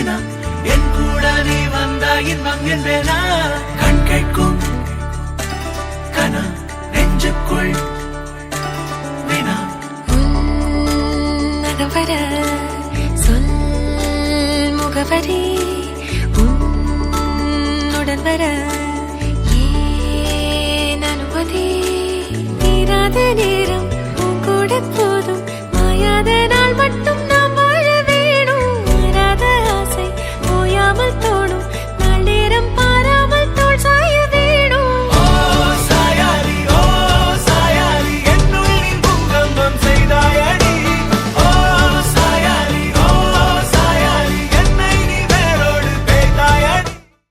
வினா என் கூட நீ வந்தா இன்பம் என்பேனா கண் கேட்கும் கனா நெஞ்சுக்குள் வினா வர சொல் முகவரி உன்னுடன் வர